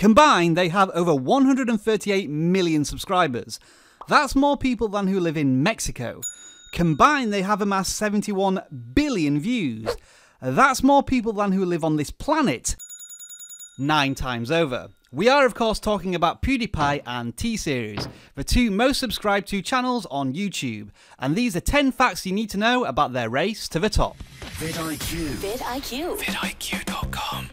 Combined, they have over 138 million subscribers. That's more people than who live in Mexico. Combined, they have amassed 71 billion views. That's more people than who live on this planet 9 times over. We are of course talking about PewDiePie and T-Series, the two most subscribed to channels on YouTube, and these are 10 facts you need to know about their race to the top. vidIQ. vidIQ. vidIQ.com.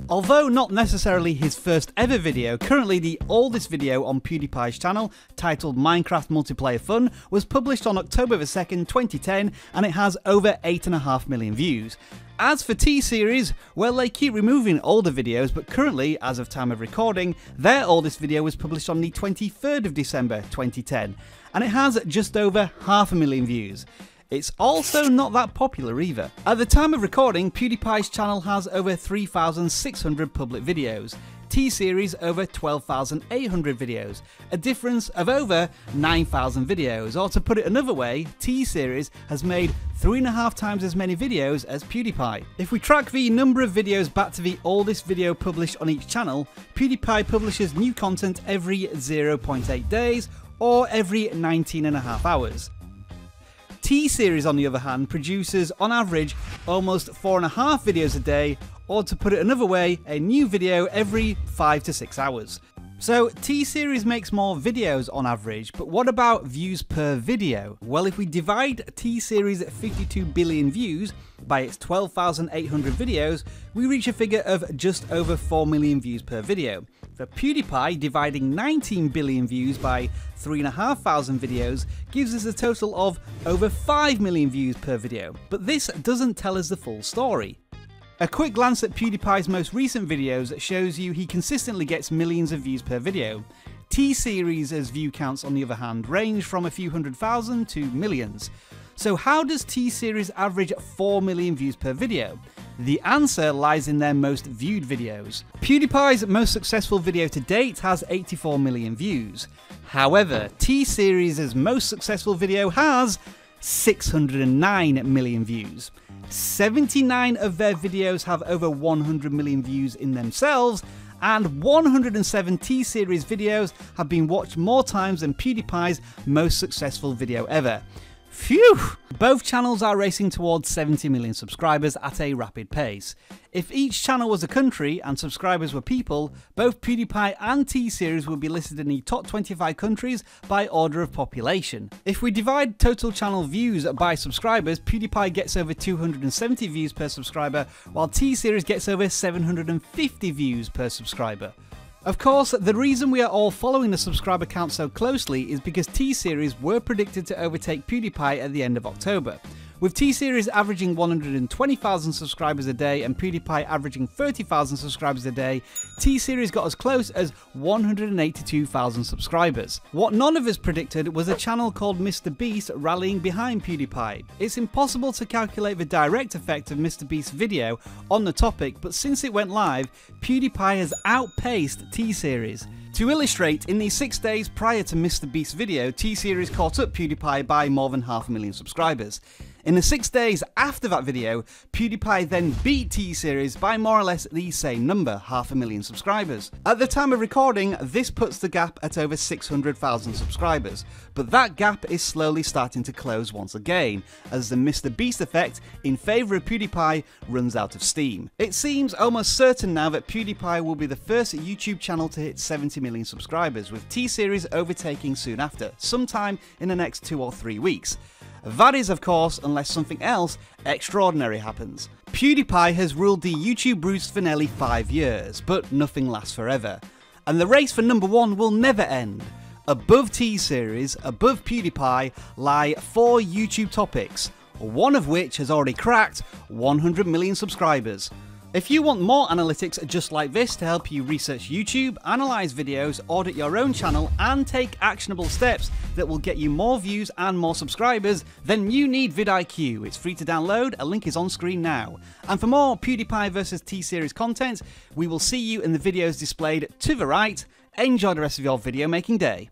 Although not necessarily his first ever video, currently the oldest video on PewDiePie's channel, titled Minecraft Multiplayer Fun, was published on October 2nd, 2010, and it has over 8.5 million views. As for T-Series, well, they keep removing older videos, but currently, as of time of recording, their oldest video was published on the 23rd of December 2010, and it has just over 500,000 views. It's also not that popular either. At the time of recording, PewDiePie's channel has over 3,600 public videos, T-Series over 12,800 videos, a difference of over 9,000 videos, or to put it another way, T-Series has made 3.5 times as many videos as PewDiePie. If we track the number of videos back to the oldest video published on each channel, PewDiePie publishes new content every 0.8 days, or every 19.5 hours. T-Series, on the other hand, produces on average almost 4.5 videos a day, or to put it another way, a new video every 5 to 6 hours. So T-Series makes more videos on average, but what about views per video? Well, if we divide T-Series' 52 billion views by its 12,800 videos, we reach a figure of just over 4 million views per video. For PewDiePie, dividing 19 billion views by 3,500 videos gives us a total of over 5 million views per video, but this doesn't tell us the full story. A quick glance at PewDiePie's most recent videos shows you he consistently gets millions of views per video. T-Series' view counts, on the other hand, range from a few 100,000 to millions. So how does T-Series average 4 million views per video? The answer lies in their most viewed videos. PewDiePie's most successful video to date has 84 million views. However, T-Series' most successful video has 609 million views. 79 of their videos have over 100 million views in themselves, and 107 T-Series videos have been watched more times than PewDiePie's most successful video ever. Phew! Both channels are racing towards 70 million subscribers at a rapid pace. If each channel was a country and subscribers were people, both PewDiePie and T-Series will be listed in the top 25 countries by order of population. If we divide total channel views by subscribers, PewDiePie gets over 270 views per subscriber, while T-Series gets over 750 views per subscriber. Of course, the reason we are all following the subscriber count so closely is because T-Series were predicted to overtake PewDiePie at the end of October. With T-Series averaging 120,000 subscribers a day and PewDiePie averaging 30,000 subscribers a day, T-Series got as close as 182,000 subscribers. What none of us predicted was a channel called MrBeast rallying behind PewDiePie. It's impossible to calculate the direct effect of MrBeast's video on the topic, but since it went live, PewDiePie has outpaced T-Series. To illustrate, in the 6 days prior to MrBeast's video, T-Series caught up PewDiePie by more than 500,000 subscribers. In the 6 days after that video, PewDiePie then beat T-Series by more or less the same number, 500,000 subscribers. At the time of recording, this puts the gap at over 600,000 subscribers, but that gap is slowly starting to close once again, as the MrBeast effect in favour of PewDiePie runs out of steam. It seems almost certain now that PewDiePie will be the first YouTube channel to hit 70 million subscribers, with T-Series overtaking soon after, sometime in the next 2 or 3 weeks. That is, of course, unless something else extraordinary happens. PewDiePie has ruled the YouTube roost for nearly 5 years, but nothing lasts forever. And the race for number 1 will never end. Above T-Series, above PewDiePie, lie 4 YouTube topics, one of which has already cracked 100 million subscribers. If you want more analytics just like this to help you research YouTube, analyze videos, audit your own channel, and take actionable steps that will get you more views and more subscribers, then you need vidIQ. It's free to download, a link is on screen now. And for more PewDiePie vs T-Series content, we will see you in the videos displayed to the right. Enjoy the rest of your video making day.